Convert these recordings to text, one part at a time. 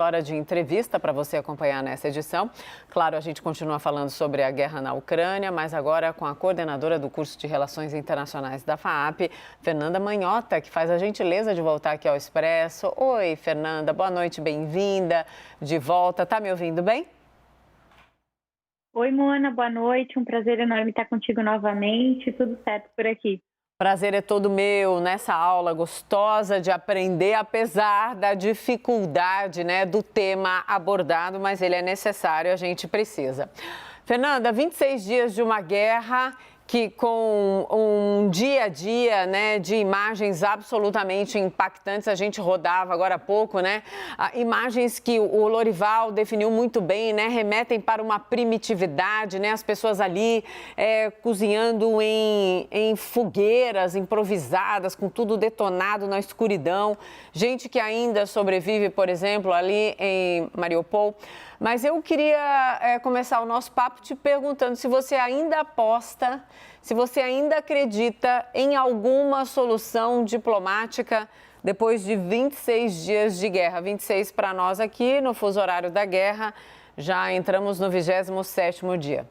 Hora de entrevista para você acompanhar nessa edição. Claro, a gente continua falando sobre a guerra na Ucrânia, mas agora com a coordenadora do curso de Relações Internacionais da FAAP, Fernanda Manhota, que faz a gentileza de voltar aqui ao Expresso. Oi, Fernanda, boa noite, bem-vinda de volta. Tá me ouvindo bem? Oi, Mona, boa noite. Um prazer enorme estar contigo novamente. Tudo certo por aqui. Prazer é todo meu nessa aula gostosa de aprender, apesar da dificuldade, do tema abordado, mas ele é necessário, a gente precisa. Fernanda, 26 dias de uma guerra que com um dia a dia, de imagens absolutamente impactantes, a gente rodava agora há pouco, imagens que o Lorival definiu muito bem, remetem para uma primitividade, as pessoas ali cozinhando em fogueiras improvisadas, com tudo detonado na escuridão, gente que ainda sobrevive, por exemplo, ali em Mariupol. Mas eu queria começar o nosso papo te perguntando se você ainda aposta, se você ainda acredita em alguma solução diplomática depois de 26 dias de guerra. 26 para nós aqui, no fuso horário da guerra, já entramos no 27º dia.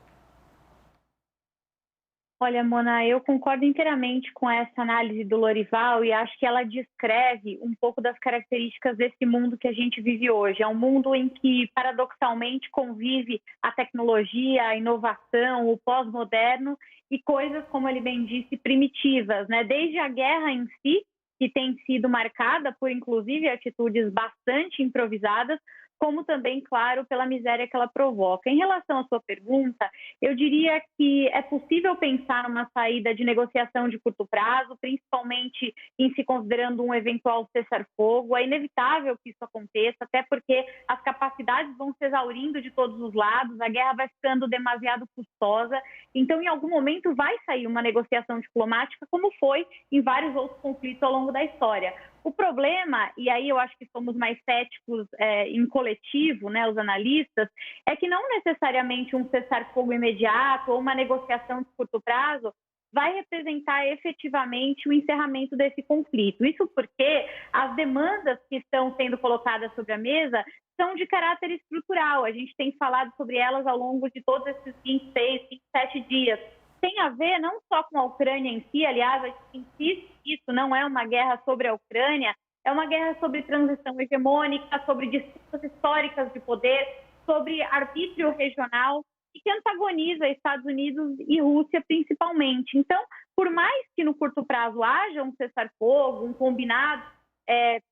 Olha, Mona, eu concordo inteiramente com essa análise do Lorival e acho que ela descreve um pouco das características desse mundo que a gente vive hoje. É um mundo em que, paradoxalmente, convive a tecnologia, a inovação, o pós-moderno e coisas, como ele bem disse, primitivas, Desde a guerra em si, que tem sido marcada por, inclusive, atitudes bastante improvisadas, como também, claro, pela miséria que ela provoca. Em relação à sua pergunta, eu diria que é possível pensar numa saída de negociação de curto prazo, principalmente em se considerando um eventual cessar-fogo. É inevitável que isso aconteça, até porque as capacidades vão se exaurindo de todos os lados, a guerra vai ficando demasiado custosa. Então, em algum momento, vai sair uma negociação diplomática, como foi em vários outros conflitos ao longo da história. O problema, e aí eu acho que somos mais céticos em coletivo, os analistas, é que não necessariamente um cessar-fogo imediato ou uma negociação de curto prazo vai representar efetivamente o encerramento desse conflito. Isso porque as demandas que estão sendo colocadas sobre a mesa são de caráter estrutural. A gente tem falado sobre elas ao longo de todos esses 26, 27 dias. Tem a ver não só com a Ucrânia em si, aliás, a gente insiste que isso não é uma guerra sobre a Ucrânia, é uma guerra sobre transição hegemônica, sobre disputas históricas de poder, sobre arbítrio regional e que antagoniza Estados Unidos e Rússia principalmente. Então, por mais que no curto prazo haja um cessar-fogo, um combinado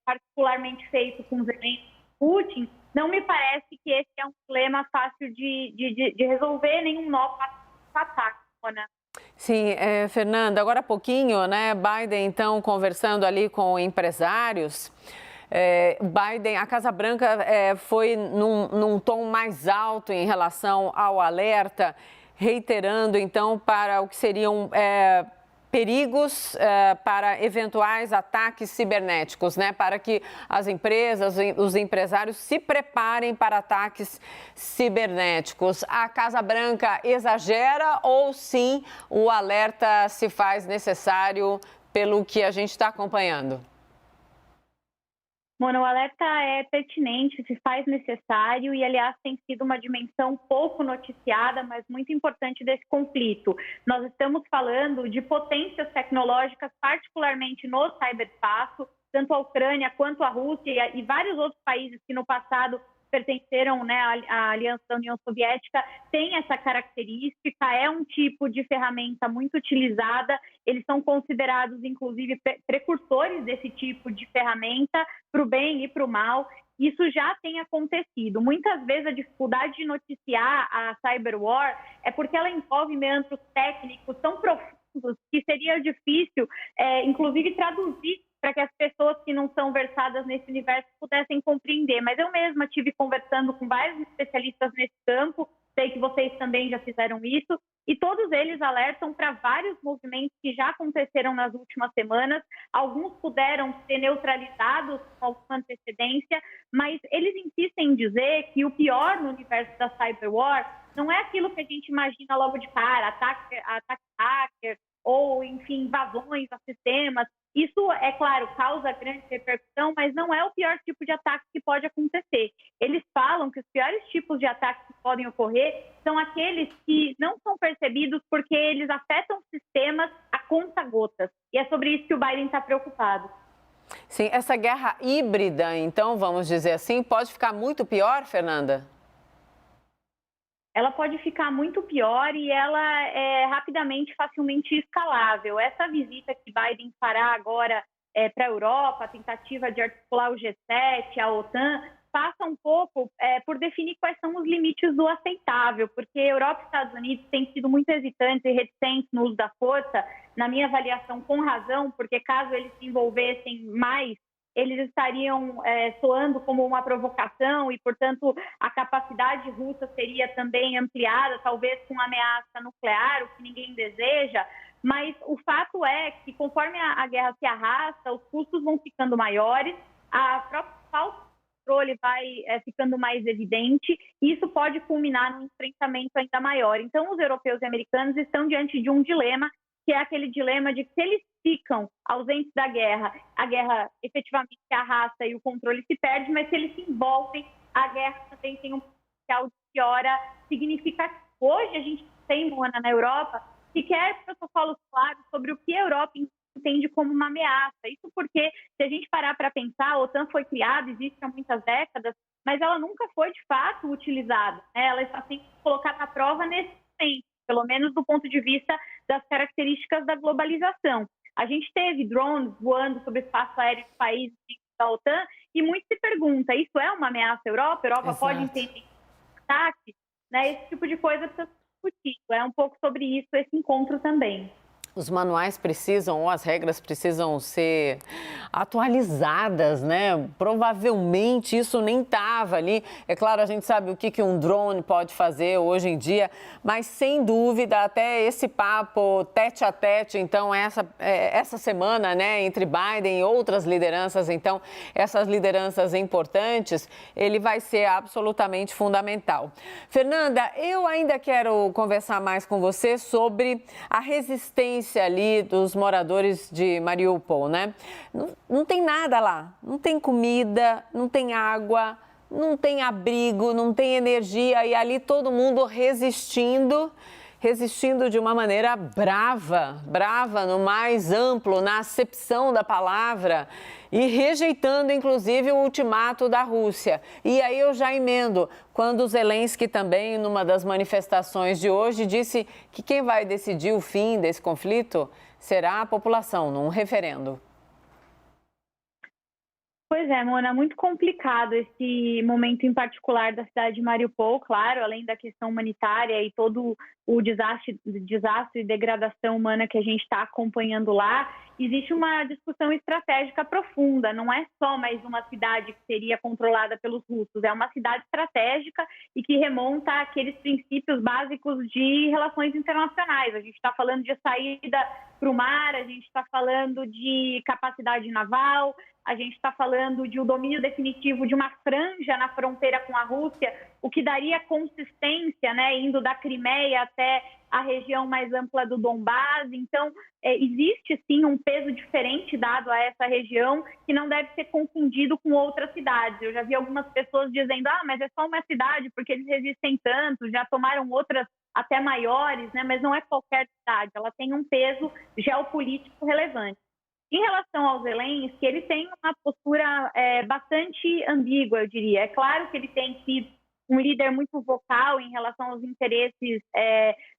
particularmente feito com Zelensky e Putin, não me parece que esse é um problema fácil de resolver, nenhum nó fácil de ataque. Sim, Fernanda, agora há pouquinho, Biden, então, conversando ali com empresários, Biden, a Casa Branca foi num tom mais alto em relação ao alerta, reiterando, então, para o que seriam perigos para eventuais ataques cibernéticos, para que as empresas, os empresários se preparem para ataques cibernéticos. A Casa Branca exagera ou sim o alerta se faz necessário pelo que a gente está acompanhando? Mona, o alerta é pertinente, se faz necessário e, aliás, tem sido uma dimensão pouco noticiada, mas muito importante desse conflito. Nós estamos falando de potências tecnológicas, particularmente no ciberespaço, tanto a Ucrânia quanto a Rússia e vários outros países que no passado pertenceram à Aliança da União Soviética, tem essa característica, é um tipo de ferramenta muito utilizada, eles são considerados, inclusive, precursores desse tipo de ferramenta, para o bem e para o mal. Isso já tem acontecido. Muitas vezes a dificuldade de noticiar a cyberwar é porque ela envolve meandros técnicos tão profundos que seria difícil, inclusive, traduzir para que as pessoas que não são versadas nesse universo pudessem compreender. Mas eu mesma estive conversando com vários especialistas nesse campo, sei que vocês também já fizeram isso, e todos eles alertam para vários movimentos que já aconteceram nas últimas semanas. Alguns puderam ser neutralizados com alguma antecedência, mas eles insistem em dizer que o pior no universo da cyberwar não é aquilo que a gente imagina logo de cara, ataque hacker, ou, enfim, invasões a sistemas. Isso, é claro, causa grande repercussão, mas não é o pior tipo de ataque que pode acontecer. Eles falam que os piores tipos de ataques que podem ocorrer são aqueles que não são percebidos porque eles afetam sistemas a conta-gotas. E é sobre isso que o Biden está preocupado. Sim, essa guerra híbrida, então, vamos dizer assim, pode ficar muito pior, Fernanda? Ela pode ficar muito pior e ela é rapidamente, facilmente escalável. Essa visita que Biden fará agora para a Europa, a tentativa de articular o G7, a OTAN, passa um pouco por definir quais são os limites do aceitável, porque Europa e Estados Unidos têm sido muito hesitantes e reticentes no uso da força, na minha avaliação, com razão, porque caso eles se envolvessem mais, eles estariam soando como uma provocação e, portanto, a capacidade russa seria também ampliada, talvez com ameaça nuclear, o que ninguém deseja. Mas o fato é que, conforme a guerra se arrasta, os custos vão ficando maiores, a própria falta de controle vai ficando mais evidente e isso pode culminar num enfrentamento ainda maior. Então, os europeus e americanos estão diante de um dilema, que é aquele dilema de que se eles ficam ausentes da guerra, a guerra efetivamente se arrasta e o controle se perde, mas se eles se envolvem, a guerra também tem um potencial de piora significativo. Hoje a gente tem, Moana, na Europa, sequer protocolos claros sobre o que a Europa entende como uma ameaça. Isso porque, se a gente parar para pensar, a OTAN foi criada, existe há muitas décadas, mas ela nunca foi, de fato, utilizada. Ela está sempre colocada à prova nesse momento, pelo menos do ponto de vista das características da globalização. A gente teve drones voando sobre o espaço aéreo de países da OTAN e muito se pergunta, isso é uma ameaça à Europa? A Europa pode entender ataque? Né? Esse tipo de coisa precisa ser discutido. É um pouco sobre isso esse encontro também. Os manuais precisam, ou as regras precisam ser atualizadas, né? Provavelmente isso nem estava ali. É claro, a gente sabe o que um drone pode fazer hoje em dia, mas sem dúvida, até esse papo tete a tete, então, essa semana, né, entre Biden e outras lideranças, então, essas lideranças importantes, ele vai ser absolutamente fundamental. Fernanda, eu ainda quero conversar mais com você sobre a resistência ali dos moradores de Mariupol, né? Não tem nada lá, não tem comida, não tem água, não tem abrigo, não tem energia e ali todo mundo resistindo de uma maneira brava no mais amplo, na acepção da palavra e rejeitando inclusive o ultimato da Rússia. E aí eu já emendo, quando o Zelensky também, numa das manifestações de hoje, disse que quem vai decidir o fim desse conflito será a população, num referendo. Pois é, Mona, muito complicado esse momento em particular da cidade de Mariupol, claro, além da questão humanitária e todo o desastre e degradação humana que a gente está acompanhando lá, existe uma discussão estratégica profunda, não é só mais uma cidade que seria controlada pelos russos, é uma cidade estratégica e que remonta àqueles princípios básicos de relações internacionais. A gente está falando de saída para o mar, a gente está falando de capacidade naval, a gente está falando de um domínio definitivo de uma franja na fronteira com a Rússia, o que daria consistência, né, indo da Crimeia até a região mais ampla do Donbás. Então, existe sim um peso diferente dado a essa região que não deve ser confundido com outras cidades. Eu já vi algumas pessoas dizendo, mas é só uma cidade porque eles resistem tanto, já tomaram outras até maiores, né, mas não é qualquer cidade, ela tem um peso geopolítico relevante. Em relação ao Zelensky, ele tem uma postura bastante ambígua, eu diria. É claro que ele tem sido um líder muito vocal em relação aos interesses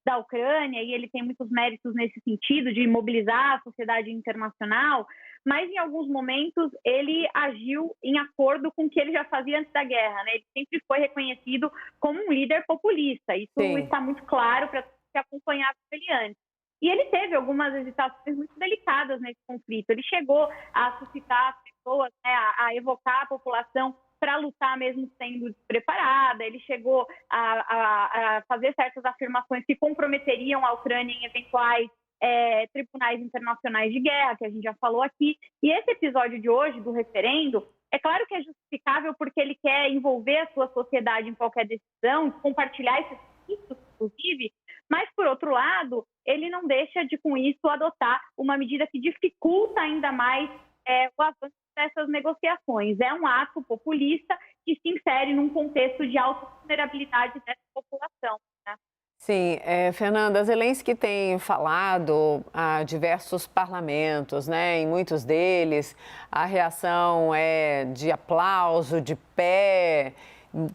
da Ucrânia e ele tem muitos méritos nesse sentido de mobilizar a sociedade internacional, mas em alguns momentos ele agiu em acordo com o que ele já fazia antes da guerra, né? Ele sempre foi reconhecido como um líder populista. Isso está muito claro para se acompanhar ele antes. E ele teve algumas hesitações muito delicadas nesse conflito. Ele chegou a suscitar as pessoas, né, a evocar a população para lutar mesmo sendo despreparada. Ele chegou a fazer certas afirmações que comprometeriam a Ucrânia em eventuais tribunais internacionais de guerra, que a gente já falou aqui. E esse episódio de hoje, do referendo, é claro que é justificável porque ele quer envolver a sua sociedade em qualquer decisão, compartilhar esses riscos, inclusive, Mas, por outro lado, ele não deixa de, com isso, adotar uma medida que dificulta ainda mais o avanço dessas negociações. É um ato populista que se insere num contexto de alta vulnerabilidade dessa população. Né? Sim, Fernanda, Zelensky tem falado a diversos parlamentos, né? Em muitos deles, a reação é de aplauso, de pé,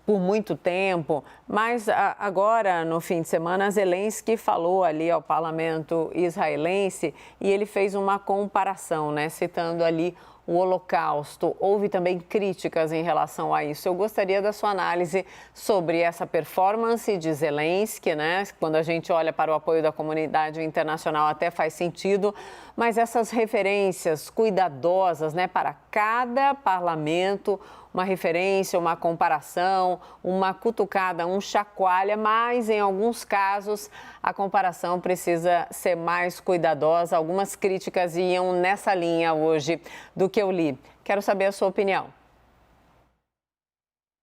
por muito tempo. Mas agora, no fim de semana, Zelensky falou ali ao parlamento israelense e ele fez uma comparação, né? Citando ali o Holocausto. Houve também críticas em relação a isso. Eu gostaria da sua análise sobre essa performance de Zelensky, né? Quando a gente olha para o apoio da comunidade internacional até faz sentido, mas essas referências cuidadosas, né, para cada parlamento, uma referência, uma comparação, uma cutucada, um chacoalha, mas em alguns casos a comparação precisa ser mais cuidadosa. Algumas críticas iam nessa linha hoje do que eu li. Quero saber a sua opinião.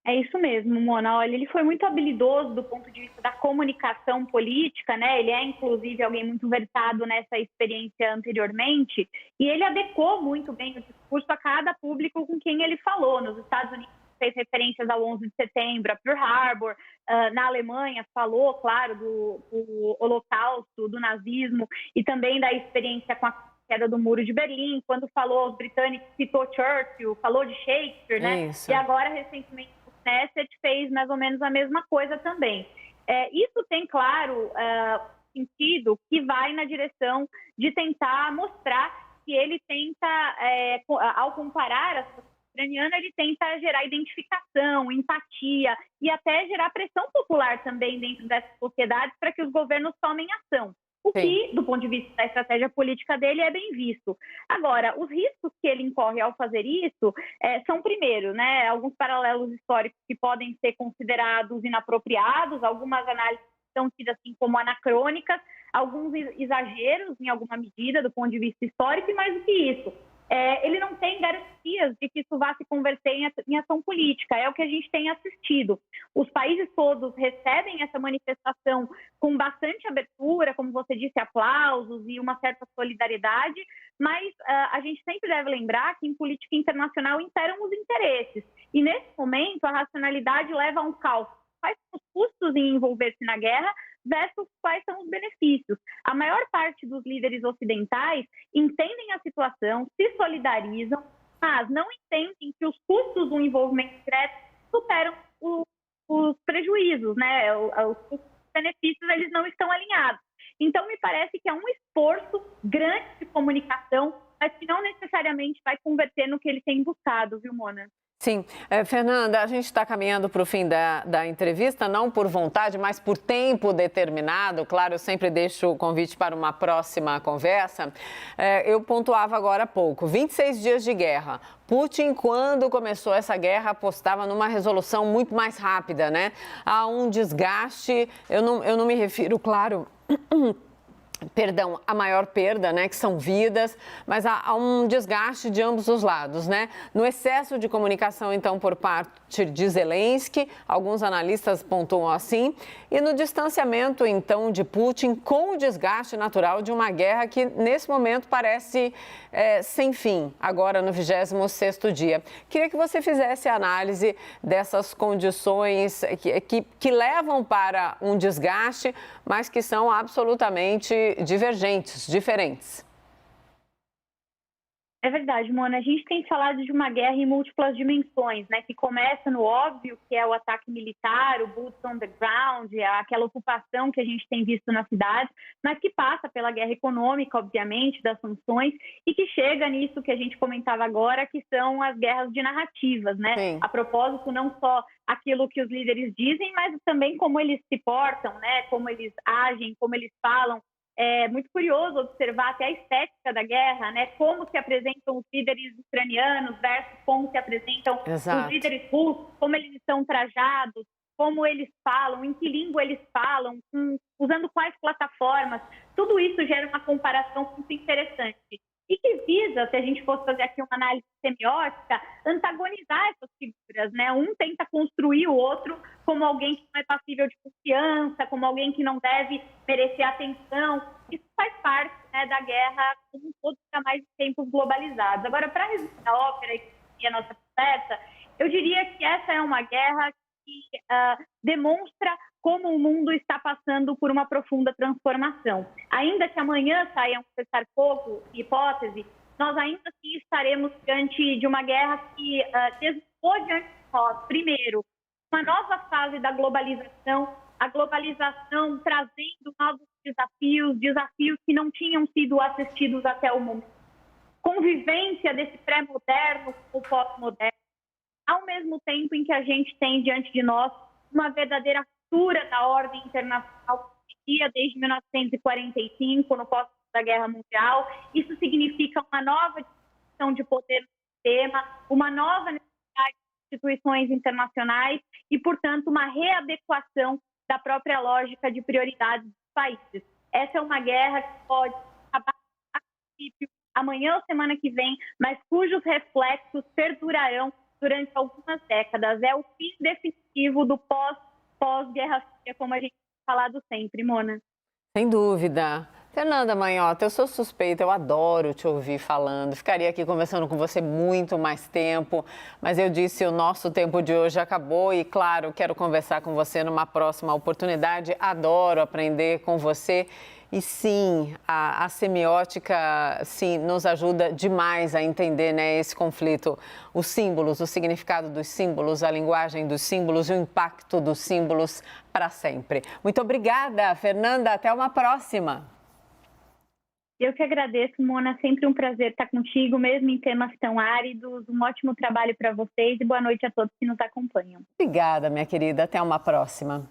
É isso mesmo, Mona. Olha, ele foi muito habilidoso do ponto de vista da comunicação política, né? Ele é, inclusive, alguém muito versado nessa experiência anteriormente, e ele adequou muito bem o discurso a cada público com quem ele falou. Nos Estados Unidos, fez referências ao 11 de setembro, a Pearl Harbor. Na Alemanha, falou, claro, do Holocausto, do nazismo, e também da experiência com a queda do Muro de Berlim. Quando falou aos britânicos, citou Churchill, falou de Shakespeare, né? Isso. E agora, recentemente, Knesset fez mais ou menos a mesma coisa também. Isso tem, claro, sentido que vai na direção de tentar mostrar que ele tenta, ao comparar a situação ucraniana, ele tenta gerar identificação, empatia e até gerar pressão popular também dentro dessas sociedades para que os governos tomem ação. O que, do ponto de vista da estratégia política dele, é bem visto. Agora, os riscos que ele incorre ao fazer isso são, primeiro, né, alguns paralelos históricos que podem ser considerados inapropriados, algumas análises são tidas assim como anacrônicas, alguns exageros, em alguma medida, do ponto de vista histórico, e mais do que isso. Ele não tem garantias de que isso vá se converter em ação política, é o que a gente tem assistido. Os países todos recebem essa manifestação com bastante abertura, como você disse, aplausos e uma certa solidariedade, mas a gente sempre deve lembrar que em política internacional imperam os interesses. E nesse momento, a racionalidade leva a um cálculo. Quais são os custos em envolver-se na guerra versus quais são os benefícios. A maior parte dos líderes ocidentais entendem a situação, se solidarizam, mas não entendem que os custos do envolvimento direto superam os prejuízos, né? Os benefícios, eles não estão alinhados. Então, me parece que é um esforço grande de comunicação, mas que não necessariamente vai converter no que ele tem buscado, viu, Mona? Sim. Fernanda, a gente está caminhando para o fim da entrevista, não por vontade, mas por tempo determinado. Claro, eu sempre deixo o convite para uma próxima conversa. Eu pontuava agora há pouco, 26 dias de guerra. Putin, quando começou essa guerra, apostava numa resolução muito mais rápida, né? Há um desgaste, eu não me refiro, claro... Perdão, a maior perda, né, que são vidas, mas há um desgaste de ambos os lados, né? No excesso de comunicação, então, por parte de Zelensky, alguns analistas pontuam assim, e no distanciamento, então, de Putin com o desgaste natural de uma guerra que, nesse momento, parece sem fim, agora no 26º dia. Queria que você fizesse a análise dessas condições que levam para um desgaste, mas que são absolutamente divergentes, diferentes. É verdade, Mona. A gente tem falado de uma guerra em múltiplas dimensões, né? Que começa no óbvio, que é o ataque militar, o boots on the ground, aquela ocupação que a gente tem visto na cidade, mas que passa pela guerra econômica, obviamente, das sanções, e que chega nisso que a gente comentava agora, que são as guerras de narrativas, né? Sim. A propósito, não só aquilo que os líderes dizem, mas também como eles se portam, né? Como eles agem, como eles falam. É muito curioso observar até a estética da guerra, né? Como se apresentam os líderes ucranianos versus como se apresentam Exato. os líderes russos, como eles estão trajados, como eles falam, em que língua eles falam, usando quais plataformas. Tudo isso gera uma comparação muito interessante. E que visa, se a gente fosse fazer aqui uma análise semiótica, antagonizar essas figuras, né? Um tenta construir o outro como alguém que não é passível de confiança, como alguém que não deve merecer atenção. Isso faz parte, né, da guerra como um todo, ainda mais em tempos globalizados. Agora, para resumir a ópera e a nossa conversa, eu diria que essa é uma guerra que demonstra como o mundo está passando por uma profunda transformação. Ainda que amanhã saia um cessar-fogo, hipótese, nós ainda assim estaremos diante de uma guerra que desnudou diante de nós, primeiro, uma nova fase da globalização, a globalização trazendo novos desafios que não tinham sido assistidos até o momento. Convivência desse pré-moderno com o pós-moderno, ao mesmo tempo em que a gente tem diante de nós uma verdadeira ruptura da ordem internacional que existia desde 1945, no pós da Guerra Mundial. Isso significa uma nova distribuição de poder no sistema, uma nova necessidade de instituições internacionais e, portanto, uma readequação da própria lógica de prioridades dos países. Essa é uma guerra que pode acabar a princípio amanhã ou semana que vem, mas cujos reflexos perdurarão durante algumas décadas. É o fim definitivo do pós-Guerra Fria, como a gente tem falado sempre, Mona. Sem dúvida. Fernanda Manhota, eu sou suspeita, eu adoro te ouvir falando. Ficaria aqui conversando com você muito mais tempo, mas eu disse o nosso tempo de hoje acabou e, claro, quero conversar com você numa próxima oportunidade. Adoro aprender com você. E sim, a semiótica, sim, nos ajuda demais a entender, né, esse conflito. Os símbolos, o significado dos símbolos, a linguagem dos símbolos e o impacto dos símbolos para sempre. Muito obrigada, Fernanda. Até uma próxima. Eu que agradeço, Mona. Sempre um prazer estar contigo, mesmo em temas tão áridos. Um ótimo trabalho para vocês e boa noite a todos que nos acompanham. Obrigada, minha querida. Até uma próxima.